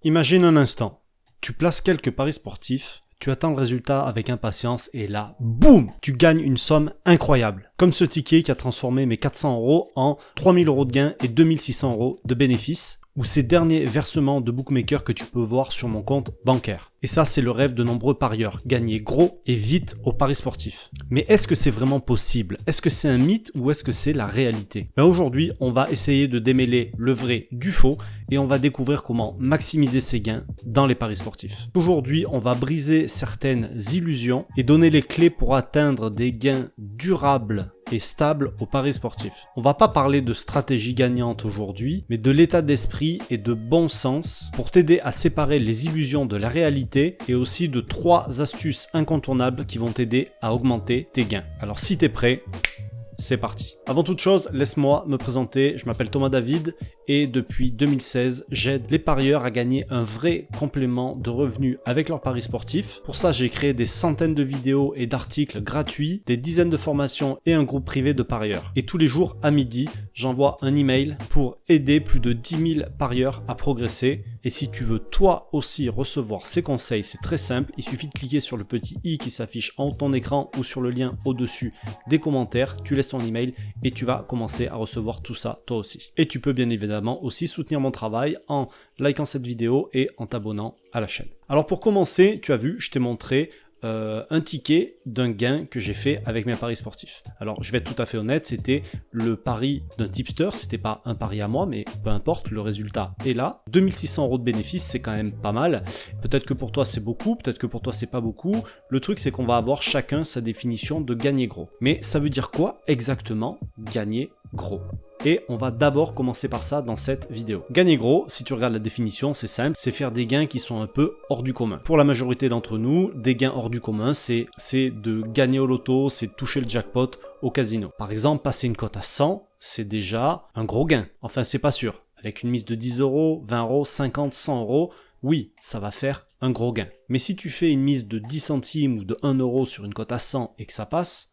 Imagine un instant, tu places quelques paris sportifs, tu attends le résultat avec impatience et là, boum, tu gagnes une somme incroyable. Comme ce ticket qui a transformé mes 400 euros en 3000 euros de gains et 2600 euros de bénéfices, ou ces derniers versements de bookmaker que tu peux voir sur mon compte bancaire. Et ça, c'est le rêve de nombreux parieurs, gagner gros et vite aux paris sportifs. Mais est-ce que c'est vraiment possible? Est-ce que c'est un mythe ou est-ce que c'est la réalité? Aujourd'hui, on va essayer de démêler le vrai du faux et on va découvrir comment maximiser ses gains dans les paris sportifs. Aujourd'hui, on va briser certaines illusions et donner les clés pour atteindre des gains durables et stable au paris sportif. On va pas parler de stratégie gagnante aujourd'hui, mais de l'état d'esprit et de bon sens pour t'aider à séparer les illusions de la réalité et aussi de 3 astuces incontournables qui vont t'aider à augmenter tes gains. Alors si t'es prêt, c'est parti. Avant toute chose, laisse-moi me présenter, je m'appelle Thomas David et depuis 2016, j'aide les parieurs à gagner un vrai complément de revenus avec leurs paris sportifs. Pour ça, j'ai créé des centaines de vidéos et d'articles gratuits, des dizaines de formations et un groupe privé de parieurs. Et tous les jours à midi, j'envoie un email pour aider plus de 10 000 parieurs à progresser. Et si tu veux toi aussi recevoir ces conseils, c'est très simple, il suffit de cliquer sur le petit i qui s'affiche en haut de ton écran ou sur le lien au-dessus des commentaires, tu laisses ton email et tu vas commencer à recevoir tout ça toi aussi. Et tu peux bien évidemment aussi soutenir mon travail en likant cette vidéo et en t'abonnant à la chaîne. Alors pour commencer, tu as vu, je t'ai montré un ticket d'un gain que j'ai fait avec mes paris sportifs. Alors je vais être tout à fait honnête, c'était le pari d'un tipster, c'était pas un pari à moi, mais peu importe, le résultat est là. 2600 euros de bénéfice, c'est quand même pas mal. Peut-être que pour toi c'est beaucoup, peut-être que pour toi c'est pas beaucoup. Le truc c'est qu'on va avoir chacun sa définition de gagner gros. Mais ça veut dire quoi exactement gagner gros? Et on va d'abord commencer par ça dans cette vidéo. Gagner gros, si tu regardes la définition, c'est simple, c'est faire des gains qui sont un peu hors du commun. Pour la majorité d'entre nous, des gains hors du commun, c'est de gagner au loto, c'est de toucher le jackpot au casino. Par exemple, passer une cote à 100, c'est déjà un gros gain. Enfin, c'est pas sûr. Avec une mise de 10 euros, 20 euros, 50, 100 euros, oui, ça va faire un gros gain. Mais si tu fais une mise de 10 centimes ou de 1 euro sur une cote à 100 et que ça passe,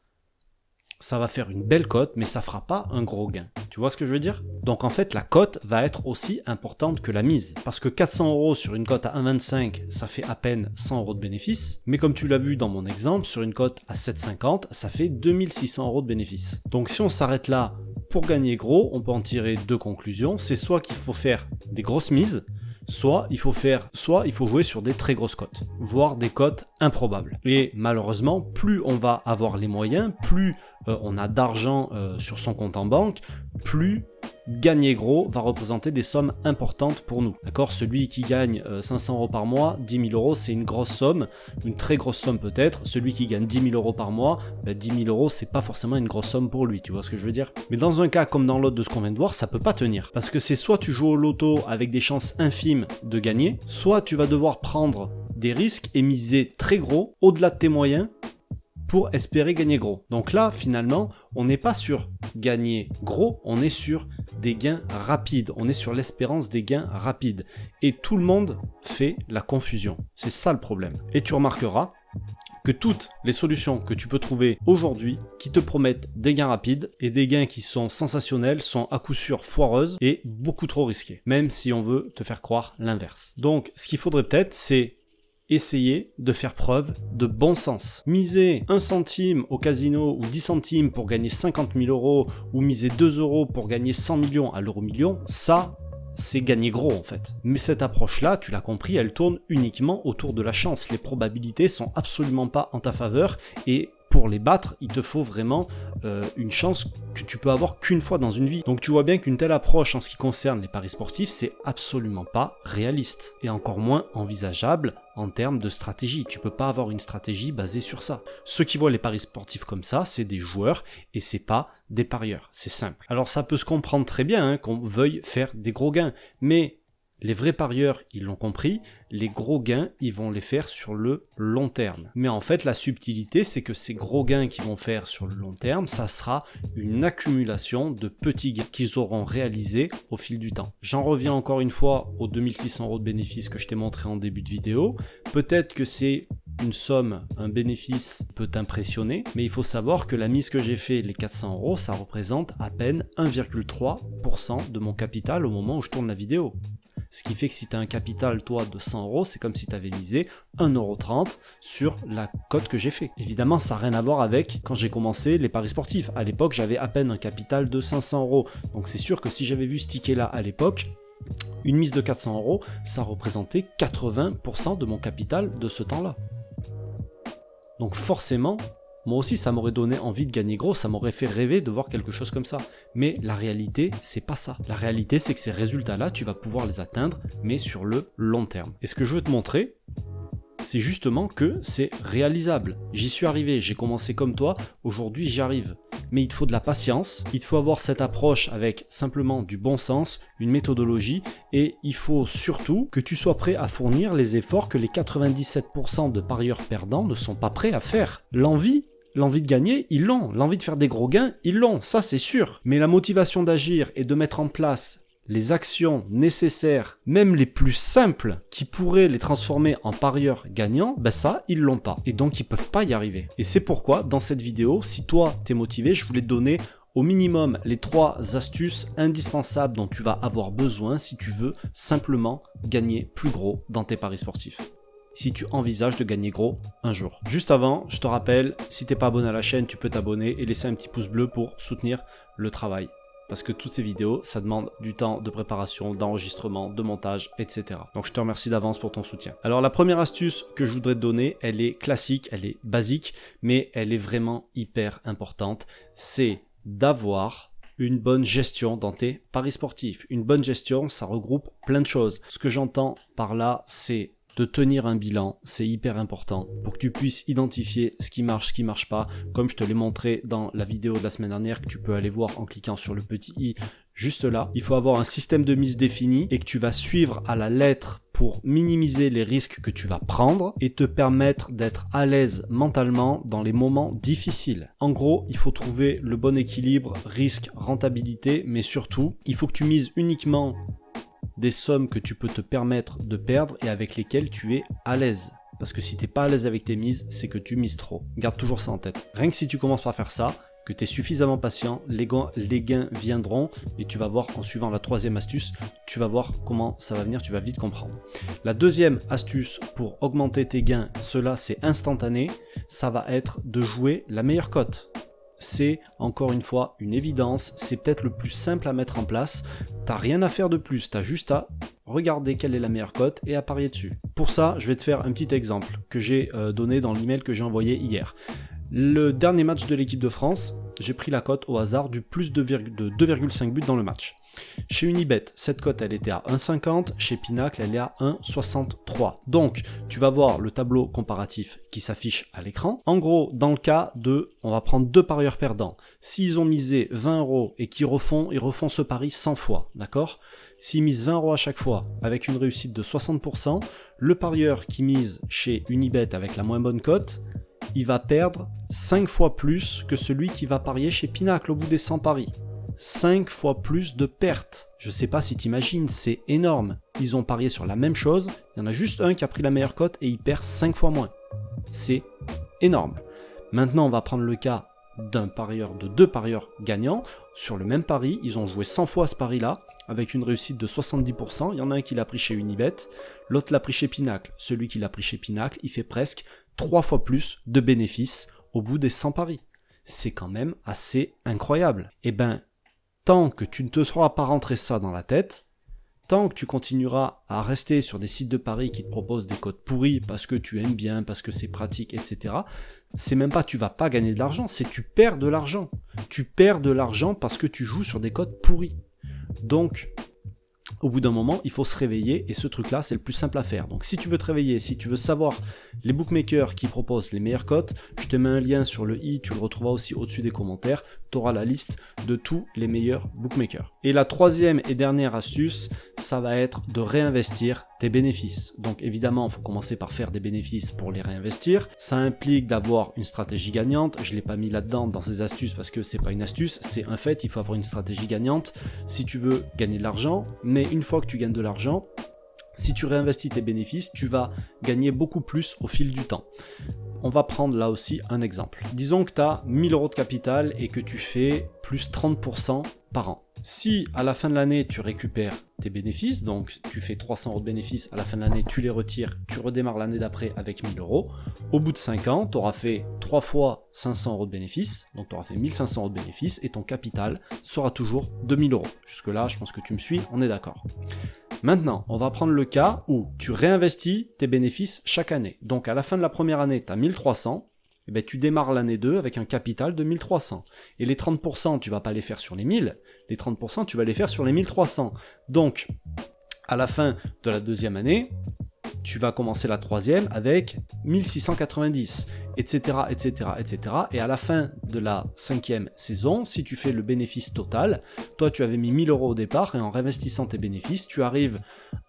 ça va faire une belle cote, mais ça fera pas un gros gain. Tu vois ce que je veux dire? Donc en fait, la cote va être aussi importante que la mise. Parce que 400 euros sur une cote à 1,25, ça fait à peine 100 euros de bénéfice. Mais comme tu l'as vu dans mon exemple, sur une cote à 7,50, ça fait 2600 euros de bénéfice. Donc si on s'arrête là, pour gagner gros, on peut en tirer 2 conclusions. C'est soit qu'il faut faire des grosses mises, soit il faut jouer sur des très grosses cotes, voire des cotes improbables. Et malheureusement, plus on va avoir les moyens, plus on a d'argent sur son compte en banque, plus gagner gros va représenter des sommes importantes pour nous. D'accord? Celui qui gagne 500 euros par mois, 10 000 euros, c'est une grosse somme, une très grosse somme peut-être. Celui qui gagne 10 000 euros par mois, 10 000 euros, c'est pas forcément une grosse somme pour lui, tu vois ce que je veux dire? Mais dans un cas comme dans l'autre de ce qu'on vient de voir, ça peut pas tenir. Parce que c'est soit tu joues au loto avec des chances infimes de gagner, soit tu vas devoir prendre des risques et miser très gros, au-delà de tes moyens, pour espérer gagner gros. Donc là, finalement, on n'est pas sur gagner gros, on est sur des gains rapides, on est sur l'espérance des gains rapides. Et tout le monde fait la confusion. C'est ça le problème. Et tu remarqueras que toutes les solutions que tu peux trouver aujourd'hui qui te promettent des gains rapides et des gains qui sont sensationnels sont à coup sûr foireuses et beaucoup trop risquées, même si on veut te faire croire l'inverse. Donc, ce qu'il faudrait peut-être, c'est essayer de faire preuve de bon sens. Miser 1 centime au casino ou 10 centimes pour gagner 50 000 euros ou miser 2 euros pour gagner 100 millions à l'euro million, ça, c'est gagner gros en fait. Mais cette approche-là, tu l'as compris, elle tourne uniquement autour de la chance. Les probabilités sont absolument pas en ta faveur et pour les battre, il te faut vraiment une chance que tu peux avoir qu'une fois dans une vie. Donc tu vois bien qu'une telle approche en ce qui concerne les paris sportifs, c'est absolument pas réaliste. Et encore moins envisageable en termes de stratégie. Tu peux pas avoir une stratégie basée sur ça. Ceux qui voient les paris sportifs comme ça, c'est des joueurs et c'est pas des parieurs. C'est simple. Alors ça peut se comprendre très bien qu'on veuille faire des gros gains, mais les vrais parieurs, ils l'ont compris, les gros gains, ils vont les faire sur le long terme. Mais en fait, la subtilité, c'est que ces gros gains qu'ils vont faire sur le long terme, ça sera une accumulation de petits gains qu'ils auront réalisés au fil du temps. J'en reviens encore une fois aux 2600 euros de bénéfices que je t'ai montré en début de vidéo. Peut-être que c'est une somme, un bénéfice peut t'impressionner, mais il faut savoir que la mise que j'ai fait, les 400 euros, ça représente à peine 1,3% de mon capital au moment où je tourne la vidéo. Ce qui fait que si tu as un capital, toi, de 100 euros, c'est comme si tu avais misé 1,30 € sur la cote que j'ai fait. Évidemment, ça n'a rien à voir avec quand j'ai commencé les paris sportifs. À l'époque, j'avais à peine un capital de 500 euros. Donc c'est sûr que si j'avais vu ce ticket-là à l'époque, une mise de 400 euros, ça représentait 80% de mon capital de ce temps-là. Donc forcément, moi aussi ça m'aurait donné envie de gagner gros, ça m'aurait fait rêver de voir quelque chose comme ça. Mais la réalité, c'est pas ça. La réalité, c'est que ces résultats-là, tu vas pouvoir les atteindre, mais sur le long terme. Et ce que je veux te montrer, c'est justement que c'est réalisable. J'y suis arrivé, j'ai commencé comme toi, aujourd'hui j'y arrive. Mais il te faut de la patience, il te faut avoir cette approche avec simplement du bon sens, une méthodologie, et il faut surtout que tu sois prêt à fournir les efforts que les 97% de parieurs perdants ne sont pas prêts à faire. L'envie de gagner, ils l'ont. L'envie de faire des gros gains, ils l'ont, ça c'est sûr. Mais la motivation d'agir et de mettre en place les actions nécessaires, même les plus simples, qui pourraient les transformer en parieurs gagnants, ben ça, ils l'ont pas. Et donc, ils peuvent pas y arriver. Et c'est pourquoi, dans cette vidéo, si toi, t'es motivé, je voulais te donner au minimum les 3 astuces indispensables dont tu vas avoir besoin si tu veux simplement gagner plus gros dans tes paris sportifs. Si tu envisages de gagner gros un jour. Juste avant, je te rappelle, si t'es pas abonné à la chaîne, tu peux t'abonner et laisser un petit pouce bleu pour soutenir le travail. Parce que toutes ces vidéos, ça demande du temps de préparation, d'enregistrement, de montage, etc. Donc je te remercie d'avance pour ton soutien. Alors la première astuce que je voudrais te donner, elle est classique, elle est basique, mais elle est vraiment hyper importante. C'est d'avoir une bonne gestion dans tes paris sportifs. Une bonne gestion, ça regroupe plein de choses. Ce que j'entends par là, c'est de tenir un bilan, c'est hyper important pour que tu puisses identifier ce qui marche pas, comme je te l'ai montré dans la vidéo de la semaine dernière que tu peux aller voir en cliquant sur le petit i juste là. Il faut avoir un système de mise défini et que tu vas suivre à la lettre pour minimiser les risques que tu vas prendre et te permettre d'être à l'aise mentalement dans les moments difficiles. En gros, il faut trouver le bon équilibre risque-rentabilité, mais surtout, il faut que tu mises uniquement des sommes que tu peux te permettre de perdre et avec lesquelles tu es à l'aise. Parce que si tu n'es pas à l'aise avec tes mises, c'est que tu mises trop. Garde toujours ça en tête. Rien que si tu commences par faire ça, que tu es suffisamment patient, les gains viendront et tu vas voir en suivant la 3e astuce, tu vas voir comment ça va venir, tu vas vite comprendre. La 2e astuce pour augmenter tes gains, cela c'est instantané, ça va être de jouer la meilleure cote. C'est encore une fois une évidence, c'est peut-être le plus simple à mettre en place, t'as rien à faire de plus, t'as juste à regarder quelle est la meilleure cote et à parier dessus. Pour ça, je vais te faire un petit exemple que j'ai donné dans l'email que j'ai envoyé hier. Le dernier match de l'équipe de France, j'ai pris la cote au hasard du plus de 2,5 buts dans le match. Chez Unibet, cette cote elle était à 1,50, chez Pinacle elle est à 1,63. Donc tu vas voir le tableau comparatif qui s'affiche à l'écran. En gros, dans le cas de, on va prendre 2 parieurs perdants. S'ils ont misé 20 € et qu'ils ils refont ce pari 100 fois, d'accord ? S'ils misent 20 € à chaque fois avec une réussite de 60%, le parieur qui mise chez Unibet avec la moins bonne cote, il va perdre 5 fois plus que celui qui va parier chez Pinacle au bout des 100 paris. 5 fois plus de pertes. Je sais pas si t'imagines, c'est énorme. Ils ont parié sur la même chose, il y en a juste un qui a pris la meilleure cote et il perd 5 fois moins. C'est énorme. Maintenant, on va prendre le cas de 2 parieurs gagnants. Sur le même pari, ils ont joué 100 fois ce pari-là, avec une réussite de 70%. Il y en a un qui l'a pris chez Unibet, l'autre l'a pris chez Pinacle. Celui qui l'a pris chez Pinacle, il fait presque 3 fois plus de bénéfices au bout des 100 paris. C'est quand même assez incroyable. Et ben, tant que tu ne te seras pas rentré ça dans la tête, tant que tu continueras à rester sur des sites de paris qui te proposent des cotes pourries parce que tu aimes bien, parce que c'est pratique, etc., c'est même pas tu vas pas gagner de l'argent, c'est tu perds de l'argent. Tu perds de l'argent parce que tu joues sur des cotes pourries. Donc, au bout d'un moment, il faut se réveiller et ce truc-là, c'est le plus simple à faire. Donc si tu veux te réveiller, si tu veux savoir les bookmakers qui proposent les meilleures cotes, je te mets un lien sur le i, tu le retrouveras aussi au-dessus des commentaires, tu auras la liste de tous les meilleurs bookmakers. Et la 3e et dernière astuce, ça va être de réinvestir tes bénéfices. Donc évidemment, il faut commencer par faire des bénéfices pour les réinvestir. Ça implique d'avoir une stratégie gagnante. Je ne l'ai pas mis là-dedans dans ces astuces parce que c'est pas une astuce, c'est un fait, il faut avoir une stratégie gagnante si tu veux gagner de l'argent. Mais une fois que tu gagnes de l'argent, si tu réinvestis tes bénéfices, tu vas gagner beaucoup plus au fil du temps. On va prendre là aussi un exemple. Disons que tu as 1000 € de capital et que tu fais plus 30% par an. Si à la fin de l'année, tu récupères tes bénéfices, donc tu fais 300 euros de bénéfices, à la fin de l'année, tu les retires, tu redémarres l'année d'après avec 1000 euros. Au bout de 5 ans, tu auras fait 3 fois 500 euros de bénéfices, donc tu auras fait 1500 euros de bénéfices et ton capital sera toujours 2000 euros. Jusque-là, je pense que tu me suis, on est d'accord. Maintenant, on va prendre le cas où tu réinvestis tes bénéfices chaque année. Donc à la fin de la première année, tu as 1300. Eh ben, tu démarres l'année 2 avec un capital de 1300. Et les 30%, tu vas pas les faire sur les 1000, les 30%, tu vas les faire sur les 1300. Donc, à la fin de la deuxième année, tu vas commencer la troisième avec 1690, etc., etc., etc. Et à la fin de la cinquième saison, si tu fais le bénéfice total, toi tu avais mis 1000 euros au départ et en réinvestissant tes bénéfices, tu arrives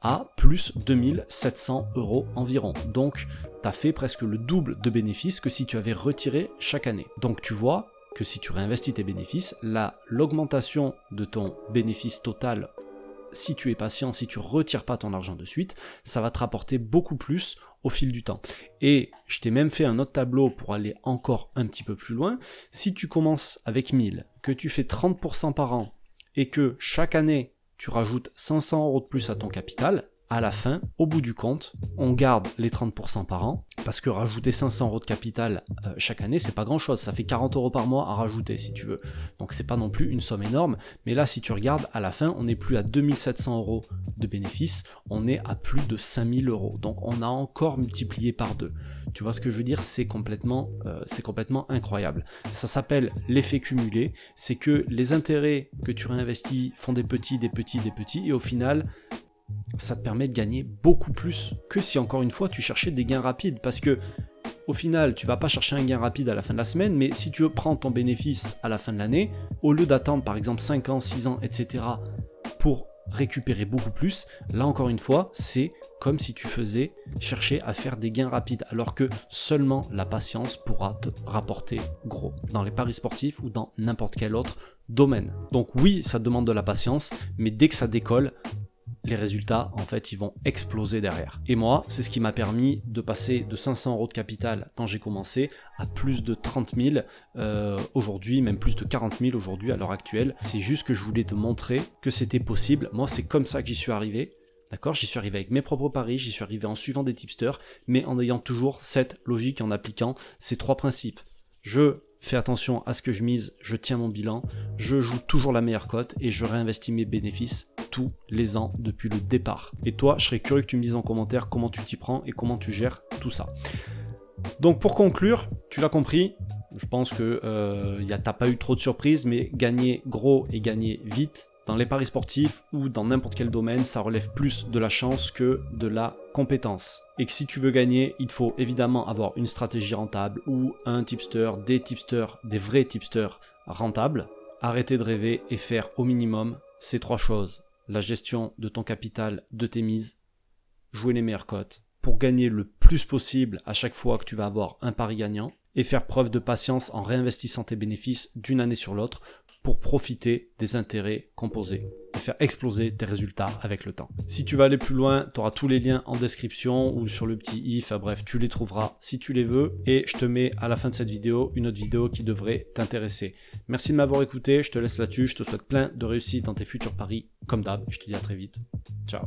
à plus 2700 euros environ. Donc, tu as fait presque le double de bénéfices que si tu avais retiré chaque année. Donc tu vois que si tu réinvestis tes bénéfices, l'augmentation de ton bénéfice total, si tu es patient, si tu retires pas ton argent de suite, ça va te rapporter beaucoup plus au fil du temps. Et je t'ai même fait un autre tableau pour aller encore un petit peu plus loin. Si tu commences avec 1000, que tu fais 30% par an et que chaque année tu rajoutes 500 euros de plus à ton capital, à la fin, au bout du compte, on garde les 30% par an, parce que rajouter 500 euros de capital chaque année, c'est pas grand chose, ça fait 40 euros par mois à rajouter si tu veux. Donc c'est pas non plus une somme énorme, mais là si tu regardes, à la fin, on n'est plus à 2700 euros de bénéfices, on est à plus de 5000 euros. Donc on a encore multiplié par 2. Tu vois ce que je veux dire? C'est complètement incroyable. Ça s'appelle l'effet cumulé, c'est que les intérêts que tu réinvestis font des petits, et au final, ça te permet de gagner beaucoup plus que si encore une fois tu cherchais des gains rapides, parce que au final tu vas pas chercher un gain rapide à la fin de la semaine, mais si tu prends ton bénéfice à la fin de l'année, au lieu d'attendre par exemple 5 ans, 6 ans, etc. pour récupérer beaucoup plus, là encore une fois c'est comme si tu faisais chercher à faire des gains rapides, alors que seulement la patience pourra te rapporter gros dans les paris sportifs ou dans n'importe quel autre domaine. Donc oui, ça demande de la patience, mais dès que ça décolle, les résultats, en fait, ils vont exploser derrière. Et moi, c'est ce qui m'a permis de passer de 500 euros de capital quand j'ai commencé à plus de 30 000 aujourd'hui, même plus de 40 000 aujourd'hui à l'heure actuelle. C'est juste que je voulais te montrer que c'était possible. Moi, c'est comme ça que j'y suis arrivé. D'accord, j'y suis arrivé avec mes propres paris, j'y suis arrivé en suivant des tipsters, mais en ayant toujours cette logique et en appliquant ces 3 principes. Je fais attention à ce que je mise, je tiens mon bilan, je joue toujours la meilleure cote et je réinvestis mes bénéfices tous les ans depuis le départ. Et toi, je serais curieux que tu me dises en commentaire comment tu t'y prends et comment tu gères tout ça. Donc pour conclure, tu l'as compris, je pense que t'as pas eu trop de surprises, mais gagner gros et gagner vite, dans les paris sportifs ou dans n'importe quel domaine, ça relève plus de la chance que de la compétence. Et que si tu veux gagner, il faut évidemment avoir une stratégie rentable ou un tipster, des vrais tipsters rentables. Arrêter de rêver et faire au minimum ces 3 choses. La gestion de ton capital, de tes mises, jouer les meilleures cotes pour gagner le plus possible à chaque fois que tu vas avoir un pari gagnant et faire preuve de patience en réinvestissant tes bénéfices d'une année sur l'autre pour profiter des intérêts composés et faire exploser tes résultats avec le temps. Si tu veux aller plus loin, tu auras tous les liens en description ou sur le petit i, enfin bref, tu les trouveras si tu les veux, et je te mets à la fin de cette vidéo une autre vidéo qui devrait t'intéresser. Merci de m'avoir écouté, je te laisse là-dessus, je te souhaite plein de réussite dans tes futurs paris, comme d'hab, je te dis à très vite. Ciao.